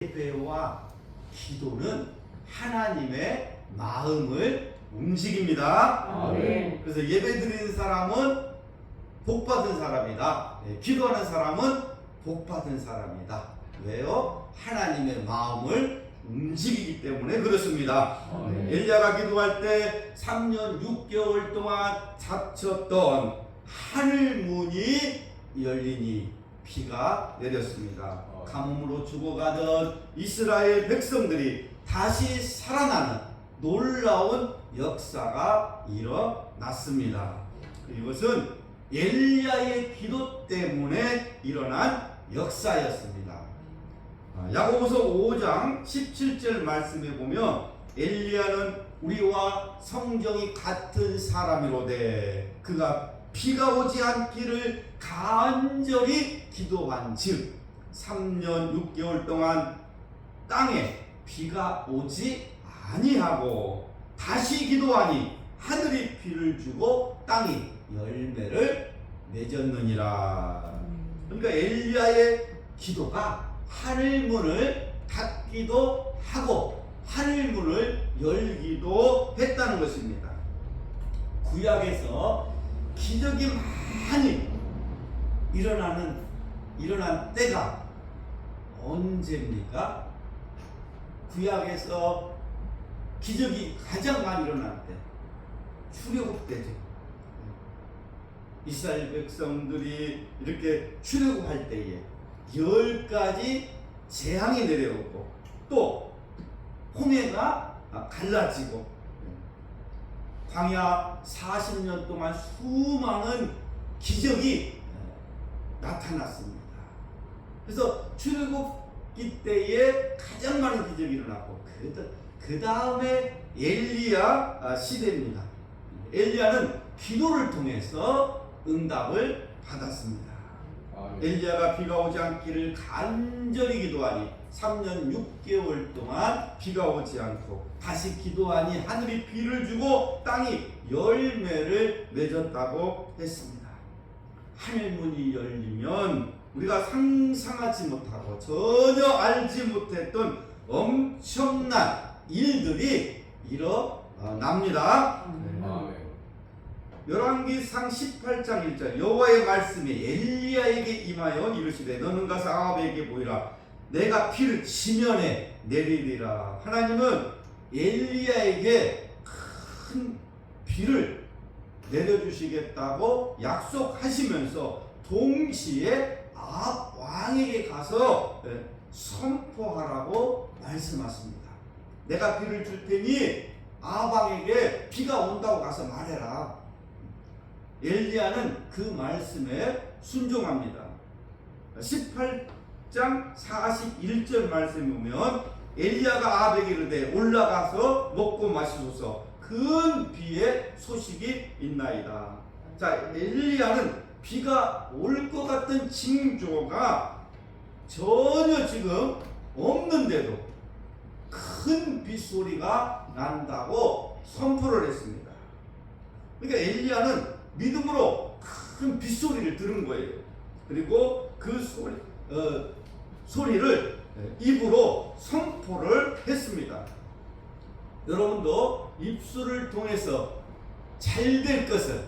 예배와 기도는 하나님의 마음을 움직입니다. 아멘. 그래서 예배 드리는 사람은 복받은 사람이다. 기도하는 사람은 복받은 사람이다. 왜요? 하나님의 마음을 움직이기 때문에 그렇습니다. 아멘. 엘리야가 기도할 때 3년 6개월 동안 닫혔던 하늘문이 열리니 비가 내렸습니다. 가뭄으로 죽어가던 이스라엘 백성들이 다시 살아나는 놀라운 역사가 일어났습니다. 이것은 엘리야의 기도 때문에 일어난 역사였습니다. 야고보서 5장 17절 말씀에 보면 엘리야는 우리와 성정이 같은 사람이로되 그가 비가 오지 않기를 간절히 기도한즉 3년 6개월 동안 땅에 비가 오지 아니하고 다시 기도하니 하늘이 비를 주고 땅이 열매를 맺었느니라. 그러니까 엘리야의 기도가 하늘문을 닫기도 하고 하늘문을 열기도 했다는 것입니다. 구약에서 기적이 많이 일어난 때가 언제입니까? 구약에서 기적이 가장 많이 일어날 때 출애굽 때죠. 이스라엘 백성들이 이렇게 출애굽할 때에 10가지 재앙이 내려오고 또 홍해가 갈라지고 광야 40년 동안 수많은 기적이 나타났습니다. 그래서 출애굽기 때에 가장 많은 기적이 일어났고 그 다음에 엘리야 시대입니다. 엘리야는 기도를 통해서 응답을 받았습니다. 엘리야가 비가 오지 않기를 간절히 기도하니 3년 6개월 동안 비가 오지 않고 다시 기도하니 하늘이 비를 주고 땅이 열매를 맺었다고 했습니다. 하늘문이 열리면 우리가 상상하지 못하고 전혀 알지 못했던 엄청난 일들이 일어납니다. 열왕기상 18장 1절 여호와의 말씀이 엘리야에게 임하여 이르시되 너는 가서 아합에게 보이라 내가 피를 지면에 내리리라. 하나님은 엘리야에게 큰 비를 내려주시겠다고 약속하시면서 동시에 아합 왕에게 가서 선포하라고 말씀하십니다. 내가 비를 줄 테니 아합 왕에게 비가 온다고 가서 말해라. 엘리야는 그 말씀에 순종합니다. 18장 41절 말씀에 보면 엘리야가 아합에게 이르되 올라가서 먹고 마시소서 큰 비의 소식이 있나이다. 자, 엘리야는 비가 올 것 같은 징조가 전혀 지금 없는데도 큰 빗소리가 난다고 선포를 했습니다. 그러니까 엘리야는 믿음으로 큰 빗소리를 들은 거예요. 그리고 그 소리를 입으로 선포를 했습니다. 여러분도 입술을 통해서 잘 될 것을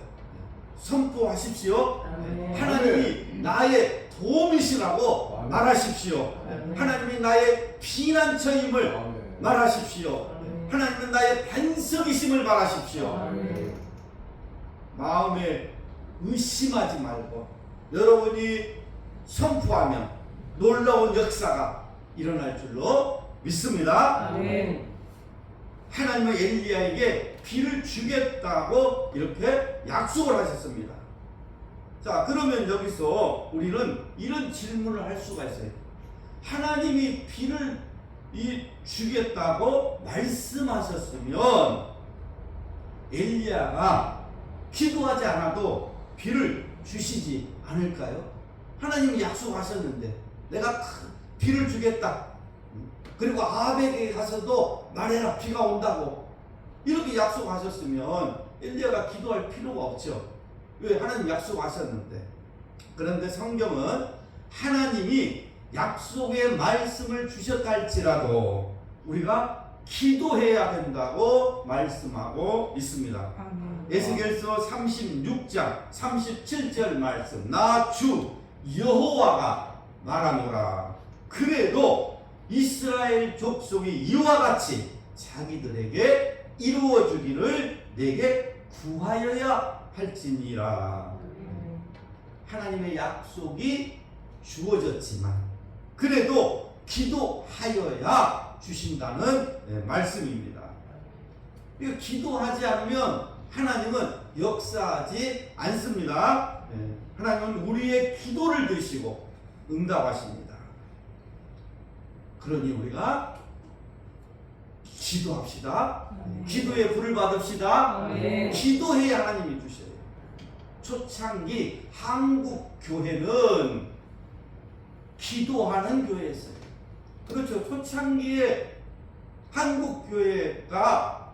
선포하십시오. 아멘. 하나님이 나의 도움이시라고 말하십시오. 하나님이 나의 피난처임을 말하십시오. 하나님은 나의 반석이심을 말하십시오. 마음에 의심하지 말고 여러분이 선포하면 놀라운 역사가 일어날 줄로 믿습니다. 아멘. 하나님은 엘리야에게 비를 주겠다고 이렇게 약속을 하셨습니다. 자, 그러면 여기서 우리는 이런 질문을 할 수가 있어요. 하나님이 비를 주겠다고 말씀하셨으면 엘리야가 기도하지 않아도 비를 주시지 않을까요? 하나님이 약속하셨는데 내가 비를 주겠다. 그리고 아합에게 가서도 말해라 비가 온다고 이렇게 약속하셨으면 엘리야가 기도할 필요가 없죠. 왜? 하나님 약속하셨는데. 그런데 성경은 하나님이 약속의 말씀을 주셨다 할지라도 우리가 기도해야 된다고 말씀하고 있습니다. 에스겔서 36장 37절 말씀, 나 주 여호와가 말하노라. 그래도 이스라엘 족속이 이와 같이 자기들에게 이루어주기를 내게 구하여야 할지니라. 하나님의 약속이 주어졌지만 그래도 기도하여야 주신다는 말씀입니다. 기도하지 않으면 하나님은 역사하지 않습니다. 하나님은 우리의 기도를 들으시고 응답하십니다. 그러니 우리가 기도합시다. 기도의 불을 받읍시다. 기도해야 하나님이 주셔요. 초창기 한국 교회는 기도하는 교회였어요. 그렇죠. 초창기에 한국 교회가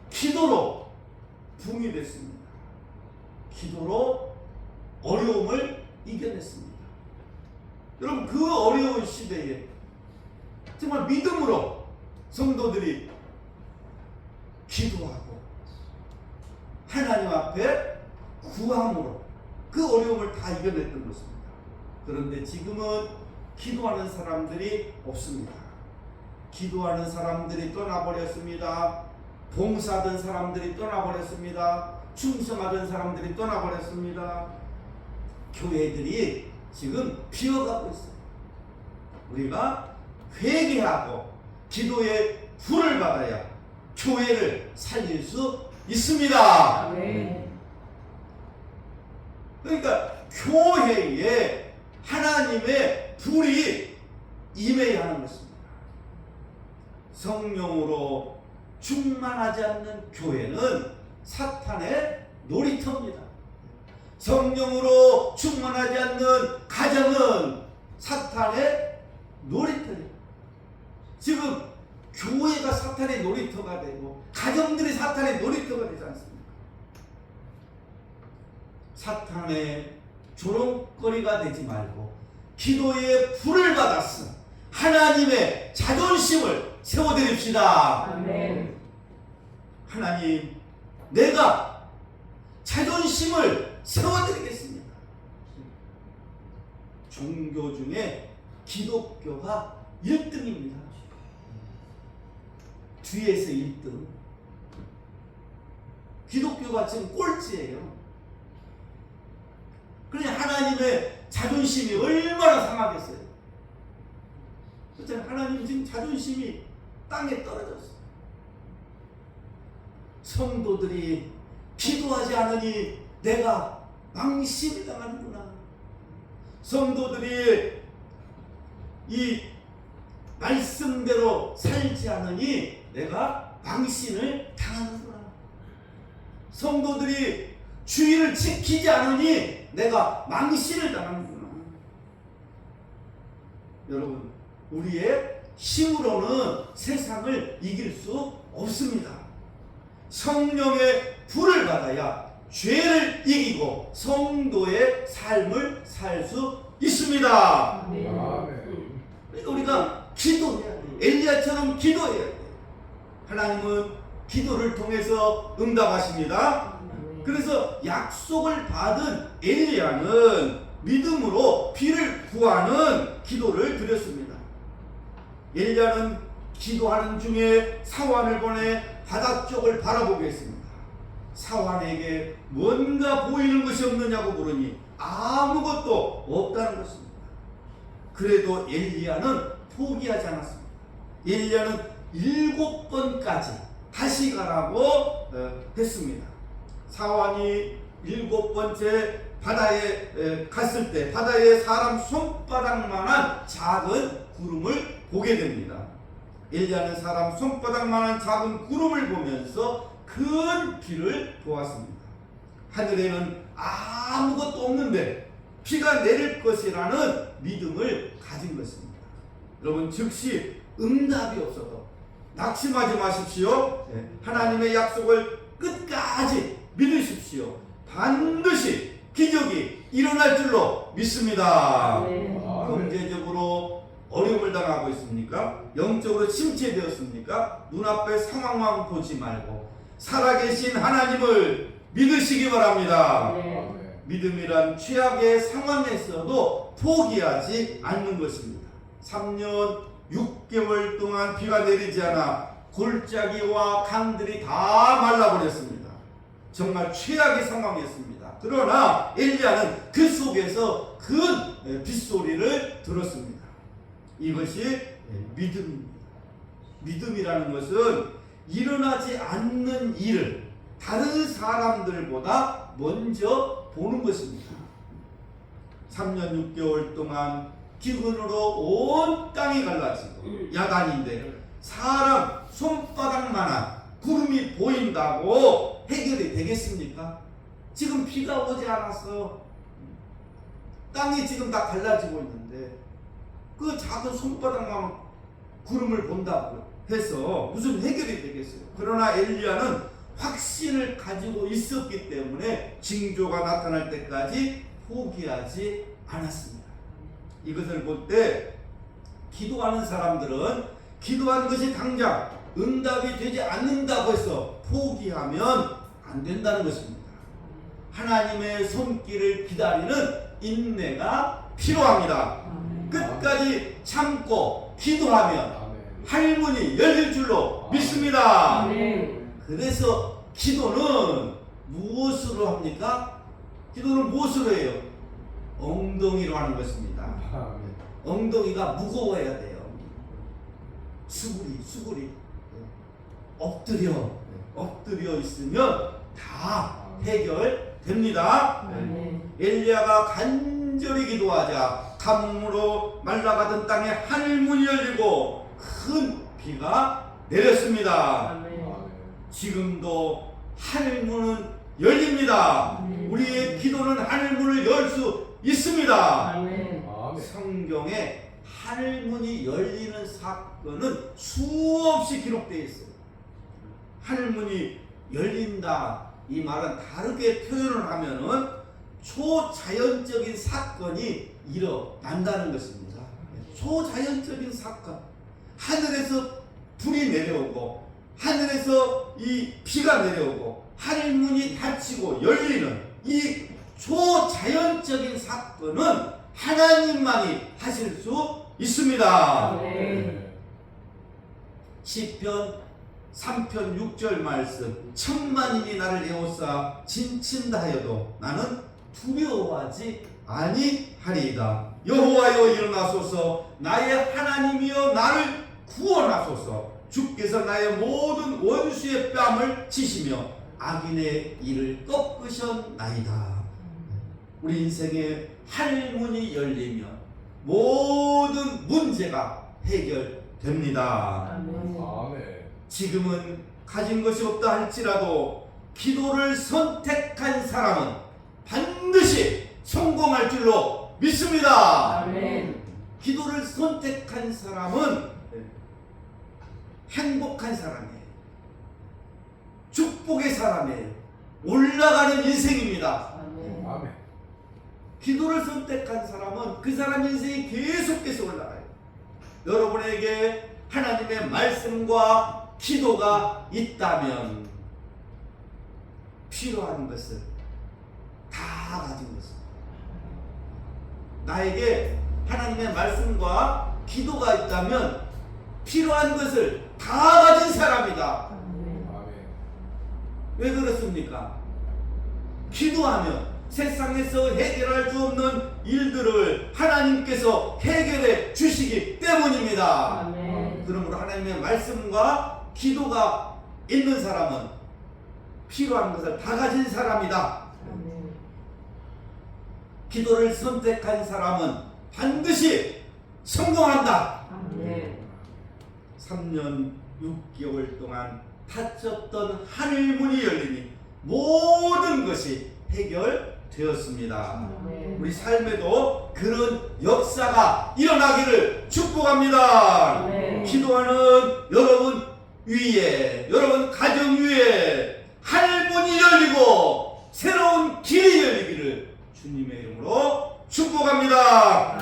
기도로 붕이 됐습니다. 기도로 어려움을 이겨냈습니다. 여러분, 그 어려운 시대에 정말 믿음으로 성도들이 기도하고 하나님 앞에 구함으로 그 어려움을 다 이겨냈던 것입니다. 그런데 지금은 기도하는 사람들이 없습니다. 기도하는 사람들이 떠나버렸습니다. 봉사하던 사람들이 떠나버렸습니다. 충성하던 사람들이 떠나버렸습니다. 교회들이 지금 비어가고 있어요. 우리가 회개하고 기도의 불을 받아야 교회를 살릴 수 있습니다. 그러니까 교회에 하나님의 불이 임해야 하는 것입니다. 성령으로 충만하지 않는 교회는 사탄의 놀이터입니다. 성령으로 충만하지 않는 가정은 사탄의 놀이터입니다. 지금 교회가 사탄의 놀이터가 되고 가정들이 사탄의 놀이터가 되지 않습니까? 사탄의 조롱거리가 되지 말고 기도의 불을 받았어 하나님의 자존심을 세워드립시다. 아멘. 하나님, 내가 자존심을 세워드리겠습니다. 종교 중에 기독교가 1등입니다. 뒤에서 1등. 기독교가 지금 꼴찌예요. 그러니 하나님의 자존심이 얼마나 상하겠어요. 그렇잖아요. 하나님 지금 자존심이 땅에 떨어졌어요. 성도들이 기도하지 않으니 내가 망신을 당하는구나. 성도들이 이 말씀대로 살지 않으니 내가 망신을 당하는구나. 성도들이 주의를 지키지 않으니 내가 망신을 당하는구나. 여러분, 우리의 힘으로는 세상을 이길 수 없습니다. 성령의 불을 받아야 죄를 이기고 성도의 삶을 살 수 있습니다. 그러니까 우리가 기도해야 돼요. 엘리야처럼 기도해야 돼요. 하나님은 기도를 통해서 응답하십니다. 그래서 약속을 받은 엘리야는 믿음으로 비를 구하는 기도를 드렸습니다. 엘리야는 기도하는 중에 사환을 보내 바다 쪽을 바라보게 했습니다. 사환에게 뭔가 보이는 것이 없느냐고 물으니 아무것도 없다는 것입니다. 그래도 엘리야는 포기하지 않았습니다. 엘리야는 7번까지 다시 가라고 했습니다. 사환이 7번째 바다에 갔을 때 바다에 사람 손바닥만한 작은 구름을 보게 됩니다. 엘리야는 사람 손바닥만한 작은 구름을 보면서 큰 비를 보았습니다. 하늘에는 아무것도 없는데 비가 내릴 것이라는 믿음을 가진 것입니다. 여러분, 즉시 응답이 없어도 낙심하지 마십시오. 하나님의 약속을 끝까지 믿으십시오. 반드시 기적이 일어날 줄로 믿습니다. 경제적으로 어려움을 당하고 있습니까? 영적으로 침체되었습니까? 눈앞의 상황만 보지 말고 살아계신 하나님을 믿으시기 바랍니다. 믿음이란 최악의 상황에서도 포기하지 않는 것입니다. 3년 6개월 동안 비가 내리지 않아 골짜기와 강들이 다 말라버렸습니다. 정말 최악의 상황이었습니다. 그러나 엘리야는 그 속에서 큰 빗소리를 들었습니다. 이것이 믿음입니다. 믿음이라는 것은 일어나지 않는 일을 다른 사람들보다 먼저 보는 것입니다. 3년 6개월 동안 기근으로 온 땅이 갈라지고 야단인데 사람 손바닥만한 구름이 보인다고 해결이 되겠습니까? 지금 비가 오지 않았어. 땅이 지금 다 갈라지고 있는데 그 작은 손바닥만한 구름을 본다고 해서 무슨 해결이 되겠어요? 그러나 엘리야는 확신을 가지고 있었기 때문에 징조가 나타날 때까지 포기하지 않았습니다. 이것을 볼 때 기도하는 사람들은 기도한 것이 당장 응답이 되지 않는다고 해서 포기하면 안 된다는 것입니다. 하나님의 손길을 기다리는 인내가 필요합니다. 끝까지 참고 기도하면 할문이 열릴 줄로 믿습니다. 그래서 기도는 무엇으로 합니까? 기도는 무엇으로 해요? 엉덩이로 하는 것입니다. 엉덩이가 무거워야 돼요. 수구리 엎드려 있으면 다 해결됩니다. 엘리야가 간절히 기도하자 가뭄으로 말라가던 땅에 하늘문이 열리고 큰 비가 내렸습니다. 지금도 하늘문은 열립니다. 우리의 기도는 하늘문을 열 수 있습니다. 성경에 하늘문이 열리는 사건은 수없이 기록되어 있어요. 하늘문이 열린다 이 말은 다르게 표현을 하면은 초자연적인 사건이 일어난다는 것입니다. 초자연적인 사건. 하늘에서 불이 내려오고 하늘에서 이 비가 내려오고 하늘문이 닫히고 열리는 이 초자연적인 사건은 하나님만이 하실 수 있습니다. 시편 3편 6절 말씀 천만인이 나를 에워싸 진친다 하여도 나는 두려워하지 아니하리이다. 여호와여 일어나소서 나의 하나님이여 나를 구원하소서. 주께서 나의 모든 원수의 뺨을 치시며 악인의 일을 꺾으셨나이다. 우리 인생에 하늘문이 열리면 모든 문제가 해결됩니다. 지금은 가진 것이 없다 할지라도 기도를 선택한 사람은 반드시 성공할 줄로 믿습니다. 기도를 선택한 사람은 행복한 사람이에요. 축복의 사람이에요. 올라가는 인생입니다. 기도를 선택한 사람은 그 사람 인생이 계속해서 올라가요. 여러분에게 하나님의 말씀과 기도가 있다면 필요한 것을 다 가진 것입니다. 나에게 하나님의 말씀과 기도가 있다면 필요한 것을 다 가진 사람이다. 왜 그렇습니까? 기도하면 세상에서 해결할 수 없는 일들을 하나님께서 해결해 주시기 때문입니다. 그러므로 하나님의 말씀과 기도가 있는 사람은 필요한 것을 다 가진 사람이다. 기도를 선택한 사람은 반드시 성공한다. 3년 6개월 동안 닫혔던 하늘문이 열리니 모든 것이 해결되었습니다. 우리 삶에도 그런 역사가 일어나기를 축복합니다. 기도하는 여러분 위에, 여러분 가정 위에 하늘문이 열리고 새로운 길이 열리기를 주님의 이름으로 축복합니다.